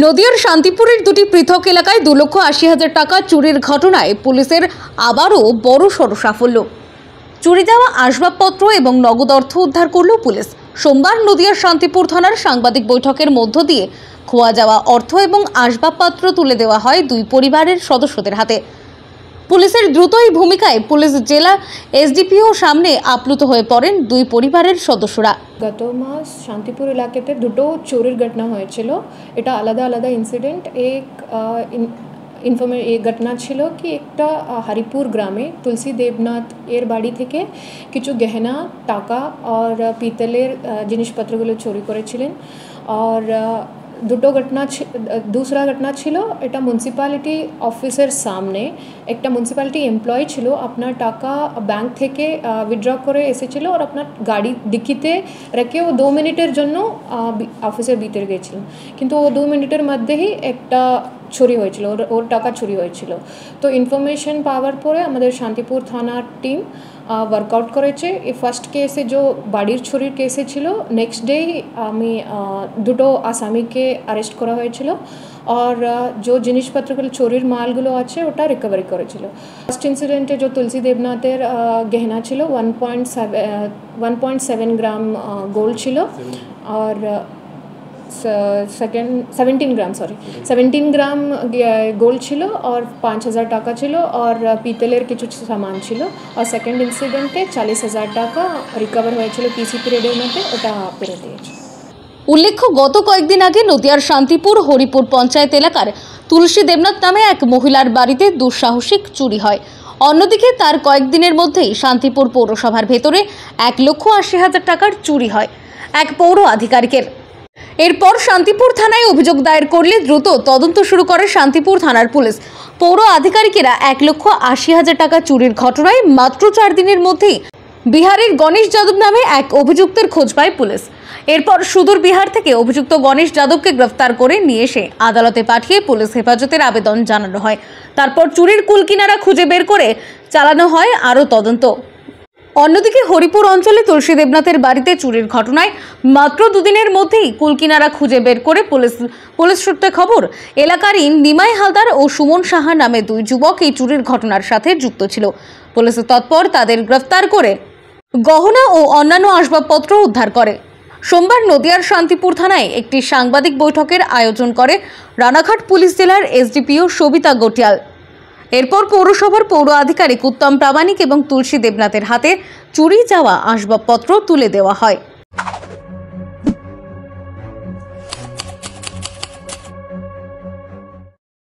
নদিয়ার শান্তিপুরের দুটি পৃথক এলাকায় 2,80,000 টাকা চুরির ঘটনায় পুলিশের আবারও বড়সড় সাফল্য। চুরি যাওয়া আসবাবপত্র এবং নগদ অর্থ উদ্ধার করল পুলিশ। সোমবার নদিয়ার শান্তিপুর থানার সাংবাদিক বৈঠকের মধ্য দিয়ে খোয়া যাওয়া অর্থ এবং আসবাবপত্র তুলে দেওয়া হয় দুই পরিবারের সদস্যদের হাতে। পুলিশের দ্রুত এই ভূমিকায় পুলিশ জেলা এসডিপিও সামনে আপ্লুত হয়ে পড়েন দুই পরিবারের সদস্যরা। গত মাস শান্তিপুর এলাকাতে দুটো চোরের ঘটনা হয়েছিল। এটা আলাদা আলাদা ইনসিডেন্ট। এই ঘটনা ছিল কি একটা হরিপুর গ্রামে তুলসী দেবনাথ এর বাড়ি থেকে কিছু গহনা, টাকা আর পিতলের জিনিসপত্রগুলো চুরি করেছিলেন। আর दूसरा घटना छिलो এটা म्यूनसिपालिटी অফিসের সামনে একটা म्यूनसिपालिटी এমপ্লয়ি ছিল, আপনার টাকা ব্যাংক থেকে উইথড্র করে এসেছিল আর আপনার গাড়ি ডিকিতে রেখে ও 2 মিনিটের জন্য অফিসের ভিতরে গিয়েছিলেন, কিন্তু ও 2 মিনিটের মধ্যেই একটা চুরি হয়েছিল, ওর টাকা চুরি হয়েছিল। তো ইনফরমেশন পাওয়ার পরে আমাদের শান্তিপুর থানার টিম वर्कआउट করেছে। এই ফার্স্ট কেসে যে বাড়ির চুরির কেসে ছিল, নেক্সট ডে আমি দুটো আসামিকে অ্যারেস্ট করা হয়েছিল আর যে জিনিসপত্রগুলো চুরির মালগুলো আছে ওটা রিকভারি করেছিল। ফার্স্ট ইনসিডেন্টে যে তুলসী দেবনাথের গহনা ছিল 1.7 গ্রাম গোল্ড ছিল আর 17 গ্রাম গোল্ড ছিল আর 5,000 টাকা ছিল আর পিতলের কিছু সামান ছিল। আর সেকেন্ড ইনসিডেন্টে 40,000 টাকা রিকভার হয়েছিল পিসি পিরিয়ডের মধ্যে, ওটা ফেরত দিয়েছে। উল্লেখ্য, গত কয়েকদিন আগে নদিয়ার শান্তিপুর হরিপুর পঞ্চায়েত এলাকার তুলসী দেবনাথ নামে এক মহিলার বাড়িতে দুঃসাহসিক চুরি হয়। অন্যদিকে তার কয়েকদিনের মধ্যেই শান্তিপুর পৌরসভার ভেতরে 1,80,000 টাকার চুরি হয় এক পৌর আধিকারিকের। এরপর শান্তিপুর থানায় অভিযোগ দায়ের করলে দ্রুত তদন্ত শুরু করে শান্তিপুর থানার পুলিশ। পৌর আধিকারিকেরা 1,80,000 টাকা চুরির ঘটনায় মাত্র 4 দিনের মধ্যেই বিহারের গণেশ যাদব নামে এক অভিযুক্তের খোঁজ পায় পুলিশ। এরপর সুদূর বিহার থেকে অভিযুক্ত গণেশ যাদবকে গ্রেফতার করে নিয়ে এসে আদালতে পাঠিয়ে পুলিশ হেফাজতের আবেদন জানানো হয়। তারপর চুরির কুলকিনারা খুঁজে বের করে চালানো হয় আরও তদন্ত। অন্যদিকে হরিপুর অঞ্চলে তুলসী দেবনাথের বাড়িতে চুরির ঘটনায় মাত্র 2 দিনের মধ্যেই কুলকিনারা খুঁজে বের করে পুলিশ সূত্রে খবর, এলাকারই নিমাই হালদার ও সুমন সাহা নামে 2 যুবক এই চুরির ঘটনার সাথে যুক্ত ছিল। পুলিশ তৎপর তাদের গ্রেফতার করে গহনা ও অন্যান্য আসবাবপত্র উদ্ধার করে। সোমবার নদিয়ার শান্তিপুর থানায় একটি সাংবাদিক বৈঠকের আয়োজন করে রানাঘাট পুলিশ জেলার এসডিপিও সবিতা গটিয়াল। এরপর পৌরসভার পৌর আধিকারিক উত্তম প্রামাণিক এবং তুলসী দেবনাথের হাতে চুরি যাওয়া আসবাবপত্র তুলে দেওয়া হয়।